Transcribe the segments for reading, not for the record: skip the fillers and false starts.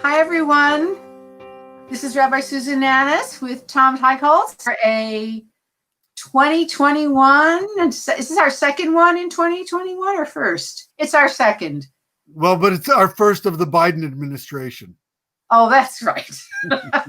Hi, everyone. This is Rabbi Susan Nanus with Tom Teicholz for a 2021. Is this our second one in 2021 or first? It's our second. Well, but it's our first of the Biden administration. Oh, that's right,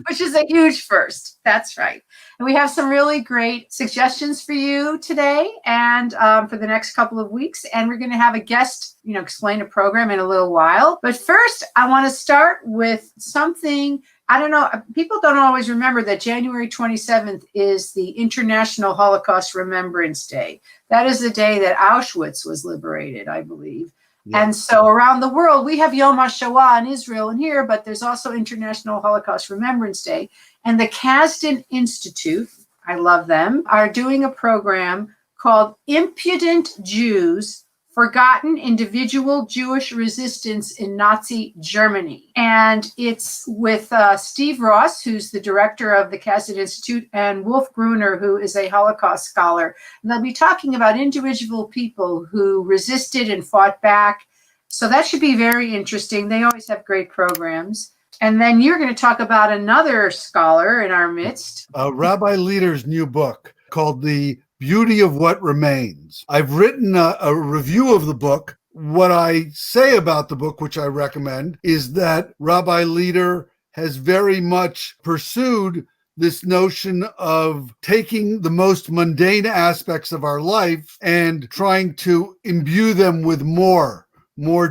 which is a huge first. That's right. And we have some really great suggestions for you today and for the next couple of weeks. And we're going to have a guest, explain a program in a little while. But first, I want to start with something. I don't know. People don't always remember that January 27th is the International Holocaust Remembrance Day. That is the day that Auschwitz was liberated, I believe. Yeah. And so around the world, we have Yom HaShoah in Israel and here, but there's also International Holocaust Remembrance Day. And the Kasdan Institute, I love them, are doing a program called Impudent Jews, Forgotten Individual Jewish Resistance in Nazi Germany. And it's with Steve Ross, who's the director of the Kasdan Institute, and Wolf Gruner, who is a Holocaust scholar. And they'll be talking about individual people who resisted and fought back. So that should be very interesting. They always have great programs. And then you're going to talk about another scholar in our midst. Rabbi Leder's new book called The Beauty of What Remains. I've written a review of the book. What I say about the book, which I recommend, is that Rabbi Leder has very much pursued this notion of taking the most mundane aspects of our life and trying to imbue them with more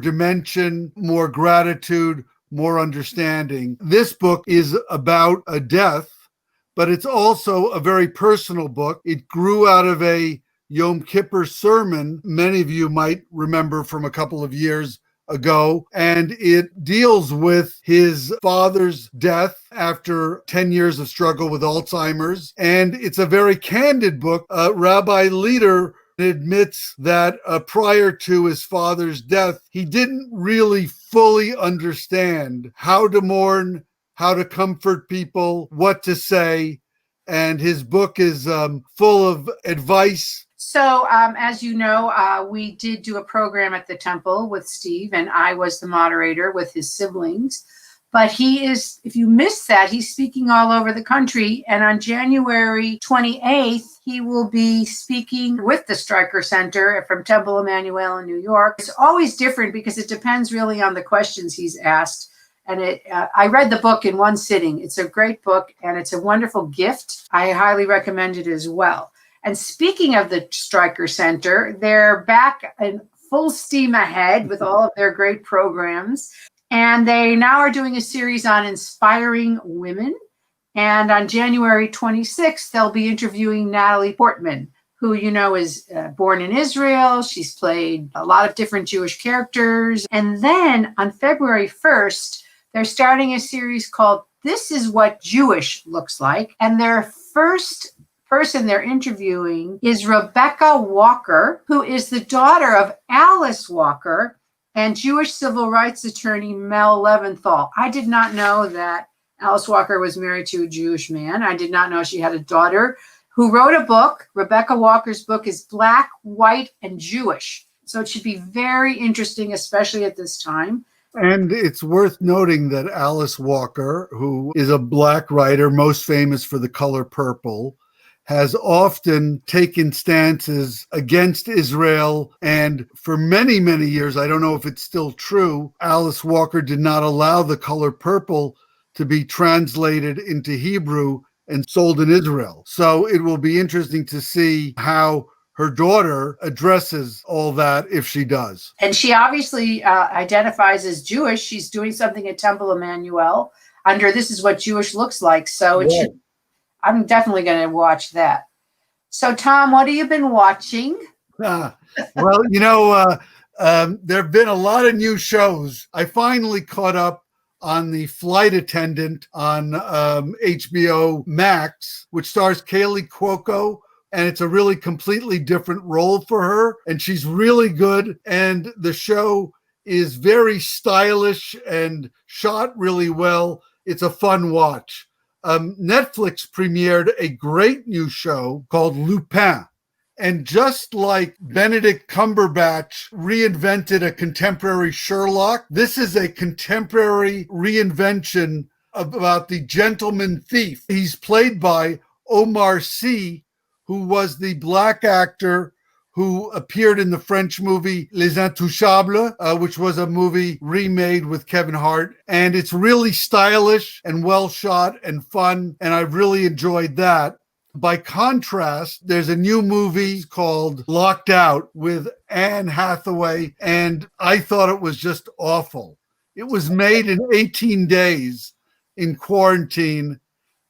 dimension, more gratitude, more understanding. This book is about a death, but it's also a very personal book. It grew out of a Yom Kippur sermon many of you might remember from a couple of years ago, and it deals with his father's death after 10 years of struggle with Alzheimer's, and it's a very candid book. Rabbi Leder admits that prior to his father's death, he didn't really fully understand how to mourn, how to comfort people, what to say. And his book is full of advice. So as you know, we did do a program at the temple with Steve, and I was the moderator with his siblings. But he is, if you missed that, he's speaking all over the country. And on January 28th, he will be speaking with the Stryker Center from Temple Emmanuel in New York. It's always different because it depends really on the questions he's asked. And I read the book in one sitting. It's a great book, and it's a wonderful gift. I highly recommend it as well. And speaking of the Stryker Center, they're back in full steam ahead with all of their great programs. And they now are doing a series on inspiring women. And on January 26th, they'll be interviewing Natalie Portman, who is born in Israel. She's played a lot of different Jewish characters. And then on February 1st, they're starting a series called This Is What Jewish Looks Like. And their first person they're interviewing is Rebecca Walker, who is the daughter of Alice Walker and Jewish civil rights attorney Mel Leventhal. I did not know that Alice Walker was married to a Jewish man. I did not know she had a daughter who wrote a book. Rebecca Walker's book is Black, White, and Jewish. So it should be very interesting, especially at this time. And it's worth noting that Alice Walker, who is a Black writer, most famous for The Color Purple, has often taken stances against Israel. And for many, many years, I don't know if it's still true, Alice Walker did not allow The Color Purple to be translated into Hebrew and sold in Israel. So it will be interesting to see how her daughter addresses all that if she does. And she obviously identifies as Jewish. She's doing something at Temple Emmanuel under This Is What Jewish Looks Like. So it should, I'm definitely going to watch that. So Tom, what have you been watching? Well, there have been a lot of new shows. I finally caught up on The Flight Attendant on HBO Max, which stars Kaylee Cuoco, and it's a really completely different role for her, and she's really good. And the show is very stylish and shot really well. It's a fun watch. Netflix premiered a great new show called Lupin, And just like Benedict Cumberbatch reinvented a contemporary Sherlock, this is a contemporary reinvention about the gentleman thief. He's played by Omar Sy, who was the black actor who appeared in the French movie Les Intouchables, which was a movie remade with Kevin Hart. And it's really stylish and well shot and fun, and I've really enjoyed that. By contrast, there's a new movie called Locked Out with Anne Hathaway, and I thought it was just awful. It was made in 18 days in quarantine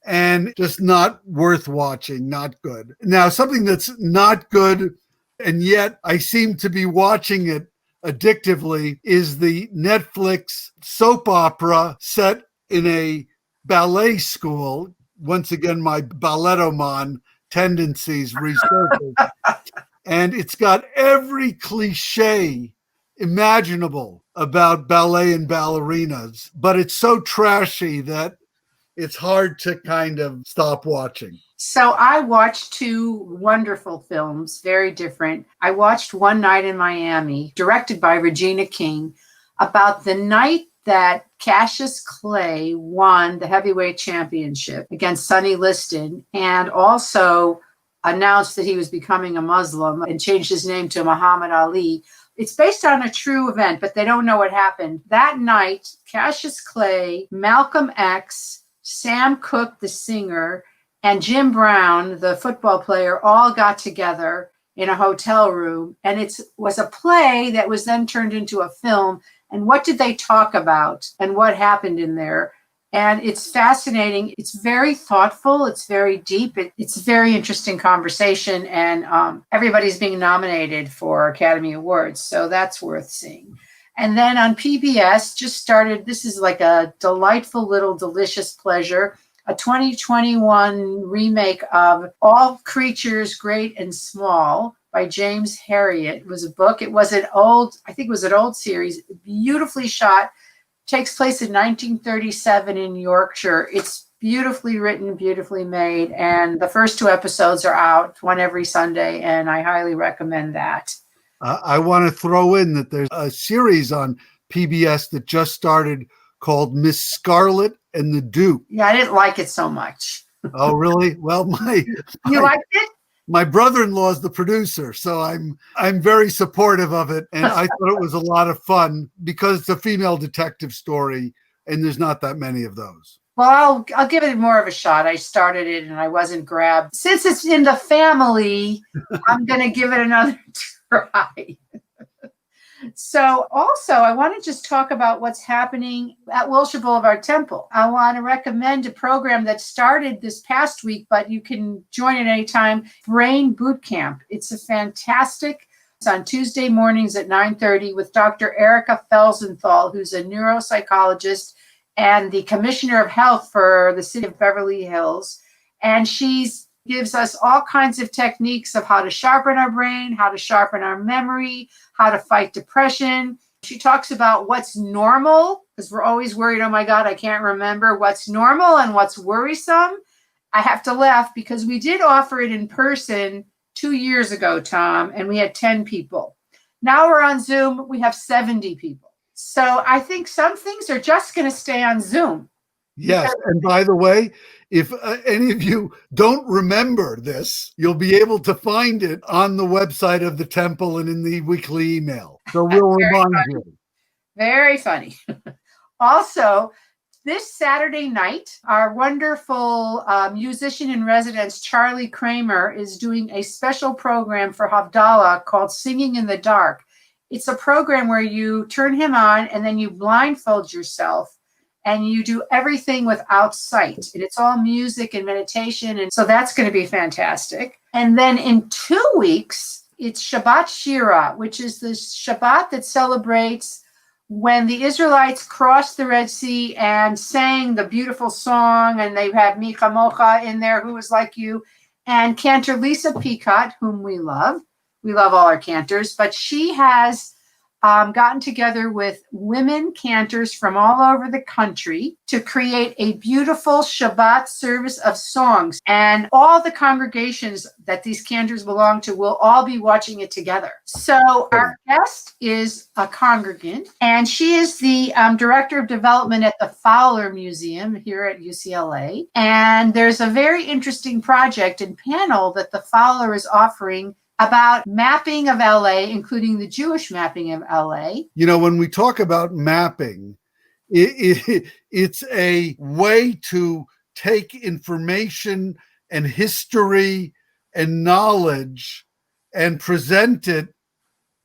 and just not worth watching, not good. Now, something that's not good, and yet I seem to be watching it addictively, is the Netflix soap opera set in a ballet school. Once again, my ballettoman tendencies resurface. And it's got every cliche imaginable about ballet and ballerinas, but it's so trashy that it's hard to kind of stop watching. So I watched two wonderful films, very different. I watched One Night in Miami, directed by Regina King, about the night that Cassius Clay won the heavyweight championship against Sonny Liston, and also announced that he was becoming a Muslim and changed his name to Muhammad Ali. It's based on a true event, but they don't know what happened. That night, Cassius Clay, Malcolm X, Sam Cooke, the singer, and Jim Brown, the football player, all got together in a hotel room. And it was a play that was then turned into a film. And what did they talk about and what happened in there? And it's fascinating. It's very thoughtful. It's very deep. It's a very interesting conversation. And everybody's being nominated for Academy Awards. So that's worth seeing. And then on PBS just started, this is like a delightful little delicious pleasure, a 2021 remake of All Creatures Great and Small by James Herriot. It was a book. It was an old series, beautifully shot, takes place in 1937 in Yorkshire. It's beautifully written, beautifully made. And the first two episodes are out, one every Sunday. And I highly recommend that. I want to throw in that there's a series on PBS that just started called Miss Scarlet and the Duke. Yeah, I didn't like it so much. Oh, really? Well, You liked it? My brother-in-law is the producer, so I'm very supportive of it, and I thought it was a lot of fun because it's a female detective story, and there's not that many of those. Well, I'll give it more of a shot. I started it and I wasn't grabbed. Since it's in the family, I'm going to give it another try. So also, I want to just talk about what's happening at Wilshire Boulevard Temple. I want to recommend a program that started this past week, but you can join it anytime, Brain Boot Camp. It's a fantastic, it's on Tuesday mornings at 9:30 with Dr. Erica Felsenthal, who's a neuropsychologist and the Commissioner of Health for the city of Beverly Hills. And she gives us all kinds of techniques of how to sharpen our brain, how to sharpen our memory, how to fight depression. She talks about what's normal, because we're always worried, oh my God, I can't remember what's normal and what's worrisome. I have to laugh because we did offer it in person 2 years ago, Tom, and we had 10 people. Now we're on Zoom, we have 70 people. So I think some things are just going to stay on Zoom. Yes. And by the way, if any of you don't remember this, you'll be able to find it on the website of the temple and in the weekly email. So we'll remind you. Very funny. Also, this Saturday night, our wonderful musician in residence, Charlie Kramer, is doing a special program for Havdalah called Singing in the Dark. It's a program where you turn him on and then you blindfold yourself and you do everything without sight. And it's all music and meditation. And so that's going to be fantastic. And then in 2 weeks, it's Shabbat Shira, which is the Shabbat that celebrates when the Israelites crossed the Red Sea and sang the beautiful song. And they have Mi Chamocha in there, Who Is Like You, and cantor Lisa Peacock, whom we love. We love all our cantors, but she has gotten together with women cantors from all over the country to create a beautiful Shabbat service of songs. And all the congregations that these cantors belong to will all be watching it together. So our guest is a congregant, and she is the director of development at the Fowler Museum here at UCLA. And there's a very interesting project and panel that the Fowler is offering about mapping of LA, including the Jewish mapping of LA. You know, when we talk about mapping, it's a way to take information and history and knowledge and present it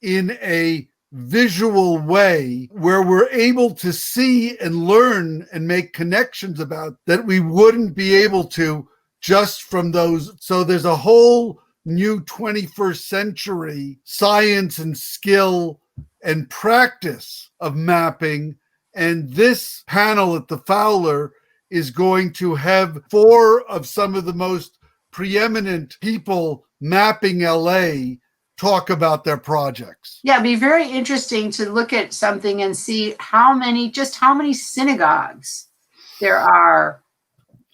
in a visual way where we're able to see and learn and make connections about that we wouldn't be able to just from those. So there's a whole new 21st century science and skill and practice of mapping. And this panel at the Fowler is going to have 4 of some of the most preeminent people mapping LA talk about their projects. Yeah, it'd be very interesting to look at something and see how many synagogues there are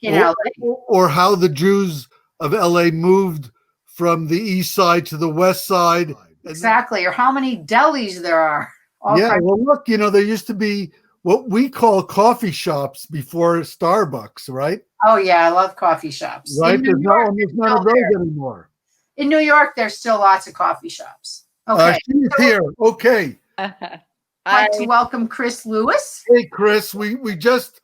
in LA. Or how the Jews of LA moved from the east side to the west side. Exactly. Or how many delis there are. Well, look, there used to be what we call coffee shops before Starbucks, right? Oh, yeah. I love coffee shops. Right? There's none of those anymore. In New York, there's still lots of coffee shops. Okay. She's here. Okay. I'd like to welcome Kris Lewis. Hey, Kris. We just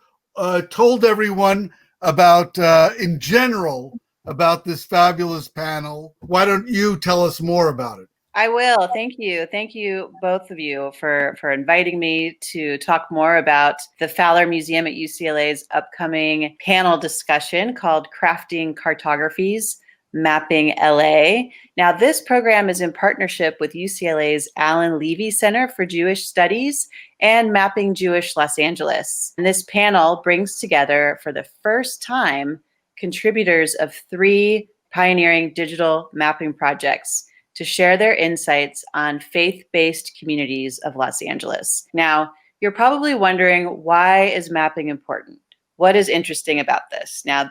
told everyone about, in general, about this fabulous panel. Why don't you tell us more about it? I will. Thank you. Thank you, both of you, for inviting me to talk more about the Fowler Museum at UCLA's upcoming panel discussion called Crafting Cartographies, Mapping LA. Now, this program is in partnership with UCLA's Alan Levy Center for Jewish Studies and Mapping Jewish Los Angeles. And this panel brings together, for the first time, contributors of 3 pioneering digital mapping projects to share their insights on faith-based communities of Los Angeles. Now, you're probably wondering, why is mapping important? What is interesting about this? Now,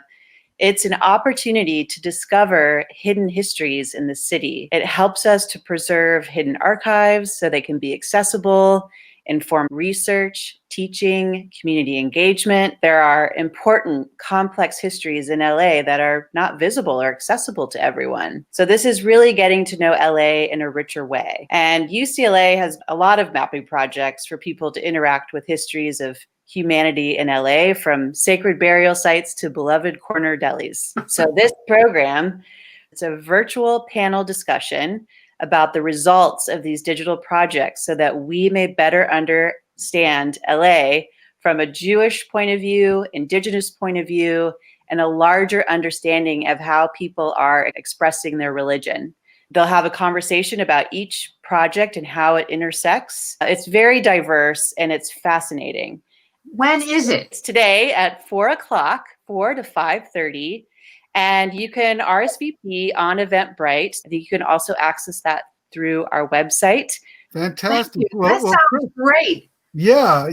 it's an opportunity to discover hidden histories in the city. It helps us to preserve hidden archives so they can be accessible, inform research, teaching, community engagement. There are important, complex histories in LA that are not visible or accessible to everyone. So this is really getting to know LA in a richer way. And UCLA has a lot of mapping projects for people to interact with histories of humanity in LA, from sacred burial sites to beloved corner delis. So this program, it's a virtual panel discussion about the results of these digital projects so that we may better understand LA from a Jewish point of view, indigenous point of view, and a larger understanding of how people are expressing their religion. They'll have a conversation about each project and how it intersects. It's very diverse and it's fascinating. When is it? It's today at 4:00, 4 to 5:30. And you can RSVP on Eventbrite. You can also access that through our website. Fantastic. That sounds great. Yeah,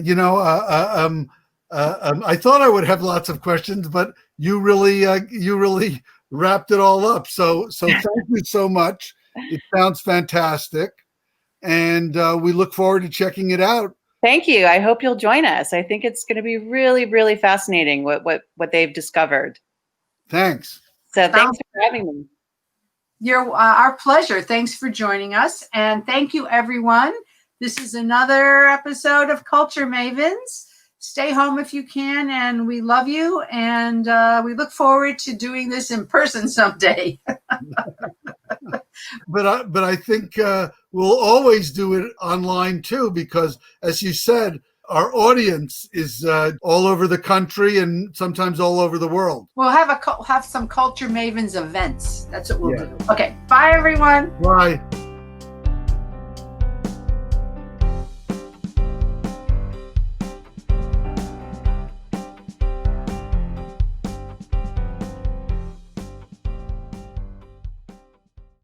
I thought I would have lots of questions, but you really wrapped it all up. So thank you so much. It sounds fantastic, and we look forward to checking it out. Thank you. I hope you'll join us. I think it's going to be really, really fascinating what they've discovered. Thanks. So thanks for having me. You're our pleasure. Thanks for joining us. And thank you, everyone. This is another episode of Culture Mavens. Stay home if you can, and we love you. And we look forward to doing this in person someday. But I think we'll always do it online too, because as you said, our audience is all over the country and sometimes all over the world. We'll have some Culture Mavens events. That's what we'll do. Okay. Bye, everyone. Bye.